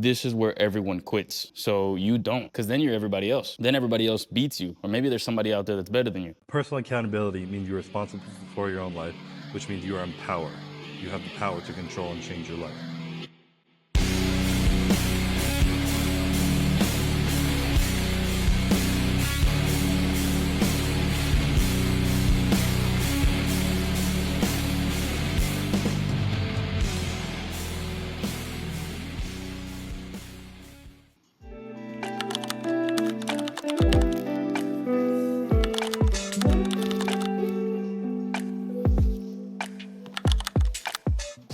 this is where everyone quits. So you don't, because then you're everybody else. Then everybody else beats you, or maybe there's somebody out there that's better than you. Personal accountability means you're responsible for your own life, which means you are in power. You have the power to control and change your life.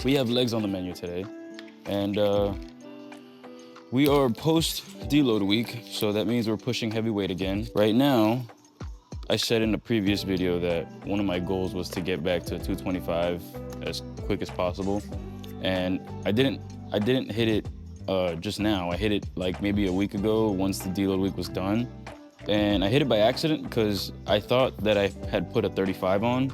We have legs on the menu today, and we are post deload week, so that means we're pushing heavy weight again. Right now, I said in a previous video that one of my goals was to get back to 225 as quick as possible, and I didn't hit it just now. I hit it like maybe a week ago once the deload week was done, and I hit it by accident because I thought that I had put a 35 on.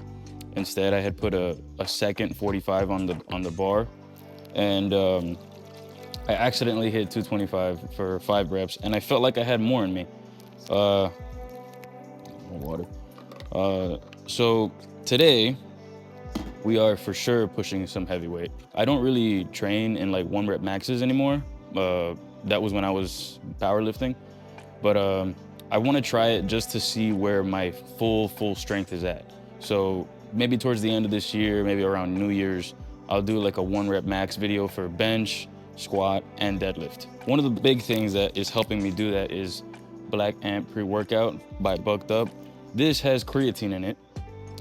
Instead, I had put a second 45 on the bar, and I accidentally hit 225 for 5 reps, and I felt like I had more in me. More water. So today, we are for sure pushing some heavy weight. I don't really train in like 1 rep maxes anymore. That was when I was powerlifting, but I want to try it just to see where my full strength is at. So maybe towards the end of this year, maybe around New Year's, I'll do like a 1 rep max video for bench, squat, and deadlift. One of the big things that is helping me do that is Black Ant pre-workout by Bucked Up. This has creatine in it,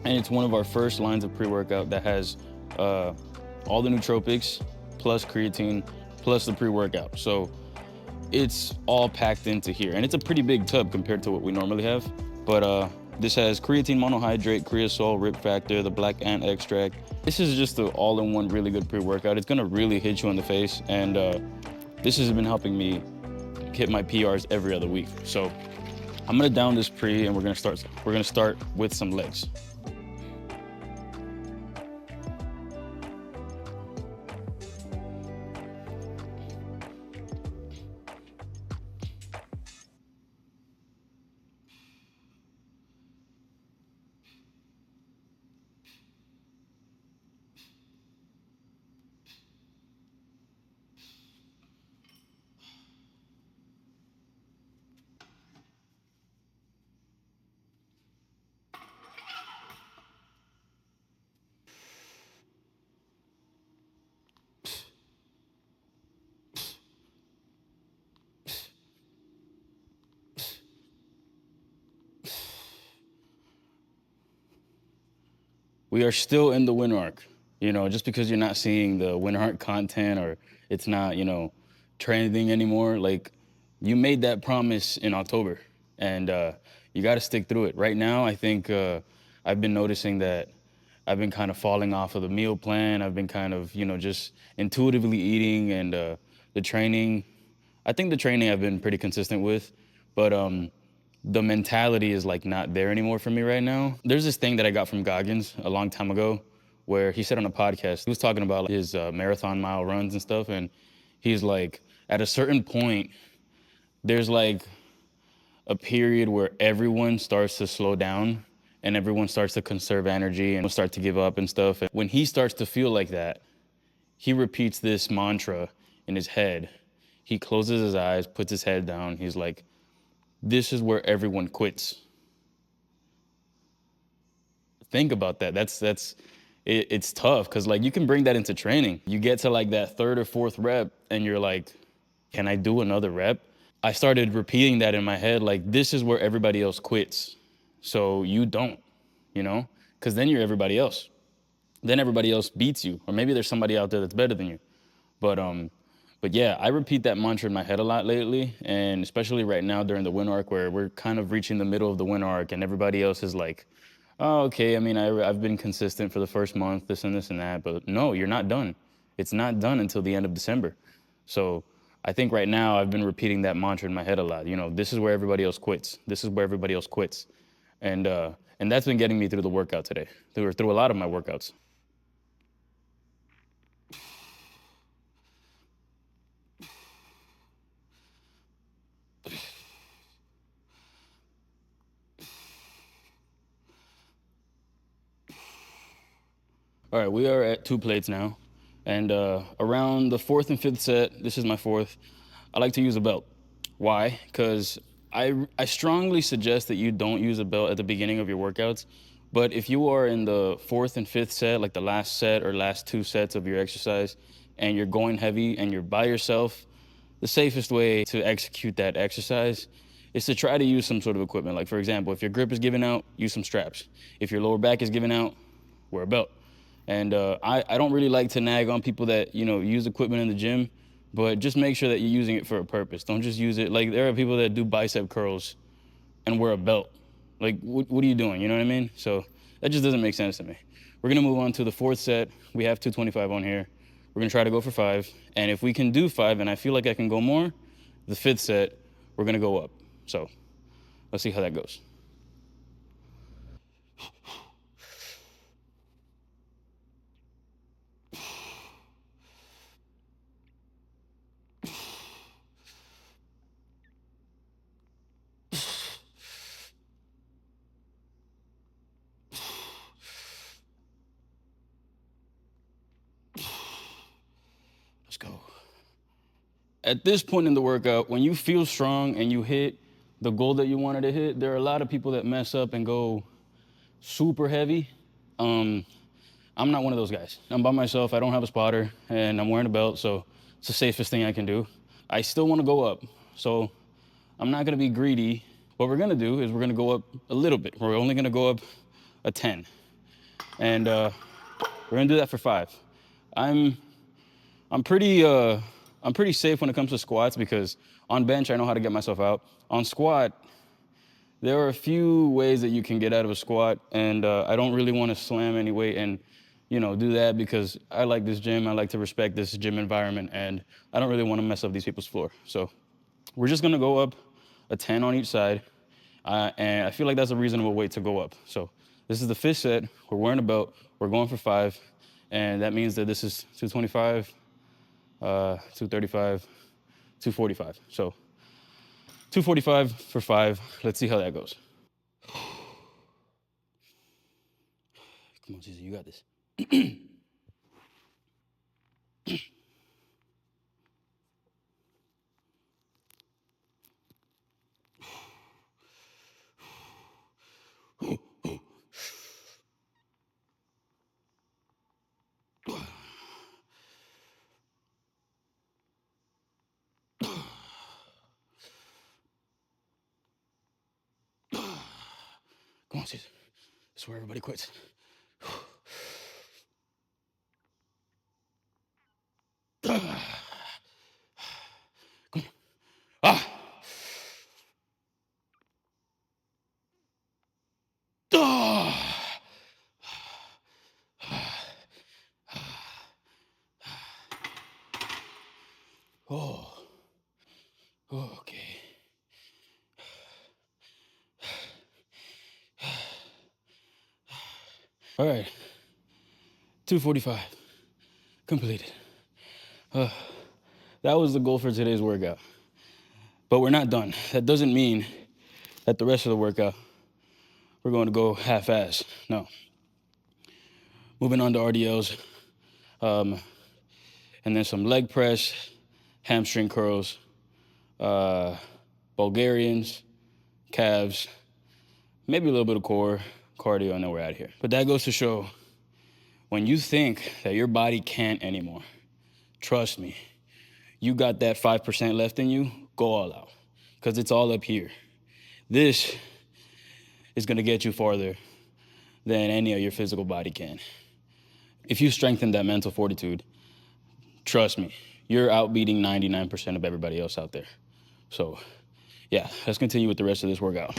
and it's one of our first lines of pre-workout that has all the nootropics, plus creatine, plus the pre-workout. So it's all packed into here, and it's a pretty big tub compared to what we normally have. But this has creatine monohydrate, creosol, rip factor, the Black Ant extract. This is just an all-in-one really good pre-workout. It's gonna really hit you in the face, and this has been helping me hit my PRs every other week. So I'm gonna down this pre, and we're gonna start with some legs. We are still in the win arc. You know, just because you're not seeing the win arc content or it's not, trending anymore, like you made that promise in October, and you got to stick through it. Right now, I think I've been noticing that I've been kind of falling off of the meal plan. I've been kind of, just intuitively eating, and the training. I think the training I've been pretty consistent with, but the mentality is like not there anymore for me right now. There's this thing that I got from Goggins a long time ago where he said on a podcast, he was talking about his marathon mile runs and stuff. And he's like, at a certain point, there's like a period where everyone starts to slow down and everyone starts to conserve energy and start to give up and stuff. And when he starts to feel like that, he repeats this mantra in his head. He closes his eyes, puts his head down. He's like, this is where everyone quits. Think about that. It's tough because like you can bring that into training. You get to like that 3rd or 4th rep and you're like, can I do another rep? I started repeating that in my head, like this is where everybody else quits. So you don't, because then you're everybody else. Then everybody else beats you, or maybe there's somebody out there that's better than you. But yeah, I repeat that mantra in my head a lot lately, and especially right now during the win arc where we're kind of reaching the middle of the win arc and everybody else is like, oh, okay, I mean, I've been consistent for the first month, this and this and that, but no, you're not done. It's not done until the end of December. So I think right now I've been repeating that mantra in my head a lot. This is where everybody else quits. This is where everybody else quits. And that's been getting me through the workout today, through a lot of my workouts. All right, we are at 2 plates now. And around the 4th and 5th set, this is my 4th, I like to use a belt. Why? Because I strongly suggest that you don't use a belt at the beginning of your workouts. But if you are in the 4th and 5th set, like the last set or last 2 sets of your exercise, and you're going heavy and you're by yourself, the safest way to execute that exercise is to try to use some sort of equipment. Like, for example, if your grip is giving out, use some straps. If your lower back is giving out, wear a belt. And I don't really like to nag on people that, use equipment in the gym, but just make sure that you're using it for a purpose. Don't just use it. Like, there are people that do bicep curls and wear a belt. Like, what are you doing? You know what I mean? So that just doesn't make sense to me. We're gonna move on to the 4th set. We have 225 on here. We're gonna try to go for 5. And if we can do 5 and I feel like I can go more, the 5th set, we're gonna go up. So let's see how that goes. Let's go. At this point in the workout, when you feel strong and you hit the goal that you wanted to hit, there are a lot of people that mess up and go super heavy. I'm not one of those guys. I'm by myself, I don't have a spotter, and I'm wearing a belt, so it's the safest thing I can do. I still wanna go up, so I'm not gonna be greedy. What we're gonna do is we're gonna go up a little bit. We're only gonna go up a 10. And we're gonna do that for 5. I'm pretty safe when it comes to squats because on bench, I know how to get myself out. On squat, there are a few ways that you can get out of a squat, and I don't really want to slam any weight and, do that because I like this gym. I like to respect this gym environment, and I don't really want to mess up these people's floor. So we're just gonna go up a 10 on each side, and I feel like that's a reasonable weight to go up. So this is the 5th set. We're wearing a belt. We're going for 5, and that means that this is 225, 235, 245. So 245 for 5. Let's see how that goes. Come on, Caesar, you got this. Come on, Caesar. This is where everybody quits. Come on. Ah! Ah! Oh. Okay. All right. 245. Completed. That was the goal for today's workout. But we're not done. That doesn't mean that the rest of the workout we're going to go half-ass. No. Moving on to RDLs, and then some leg press, hamstring curls, Bulgarians, calves, maybe a little bit of core, cardio, and then we're out of here. But that goes to show, when you think that your body can't anymore, trust me, you got that 5% left in you, go all out, because it's all up here. This is gonna get you farther than any of your physical body can. If you strengthen that mental fortitude, trust me, you're outbeating 99% of everybody else out there. So yeah, let's continue with the rest of this workout.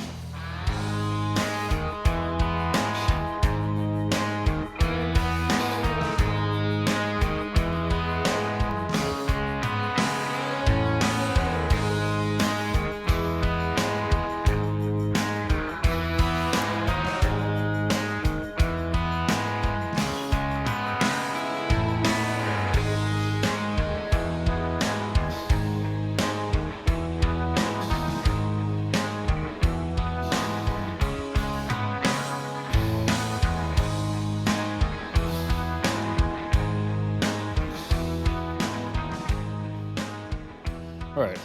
All right.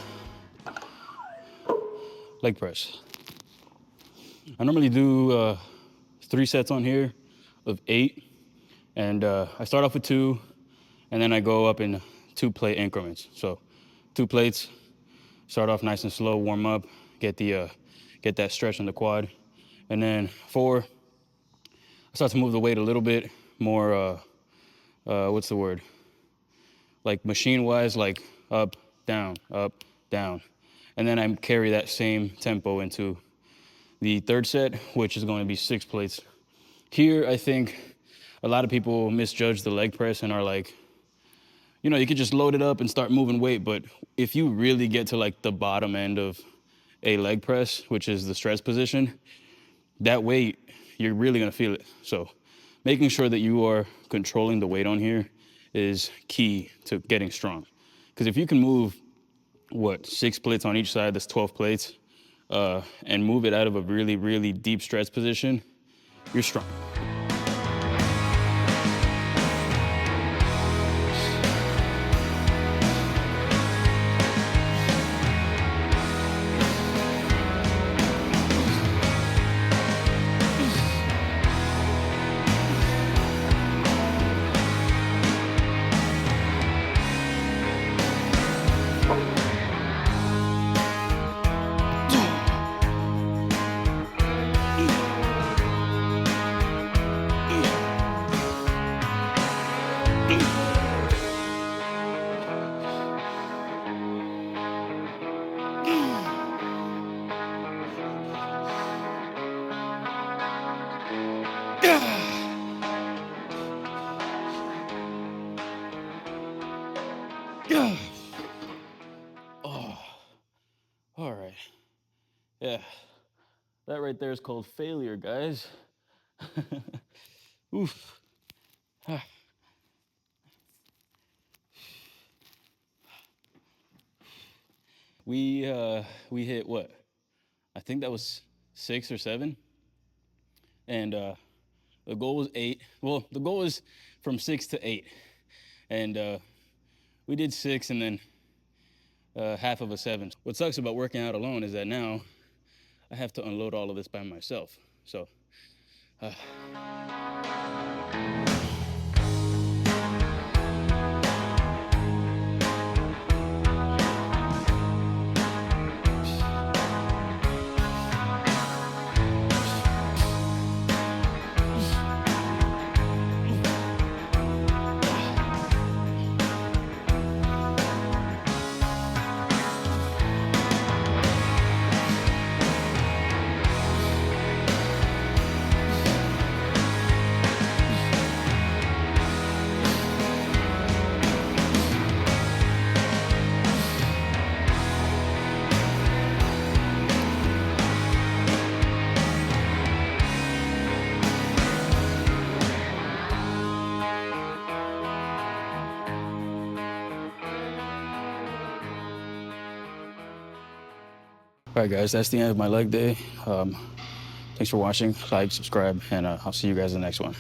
Leg press. I normally do 3 sets on here of 8. And I start off with 2, and then I go up in 2 plate increments. So 2 plates, start off nice and slow, warm up, get that stretch in the quad. And then 4, I start to move the weight a little bit more, what's the word? Like machine-wise, like up, down, up, down. And then I carry that same tempo into the 3rd set, which is going to be 6 plates. Here, I think a lot of people misjudge the leg press and are like, you know, you could just load it up and start moving weight, but if you really get to like the bottom end of a leg press, which is the stress position, that weight, you're really gonna feel it. So making sure that you are controlling the weight on here is key to getting strong. Because if you can move, 6 plates on each side, that's 12 plates, and move it out of a really, really deep stretch position, you're strong. Oh, all right. Yeah, that right there is called failure, guys. Oof. We hit what? I think that was 6 or 7, and the goal was 8. Well, the goal was from 6 to 8, and we did 6 and then half of a 7. What sucks about working out alone is that now I have to unload all of this by myself. So. All right, guys, that's the end of my leg day. Thanks for watching. Like, subscribe, and I'll see you guys in the next one.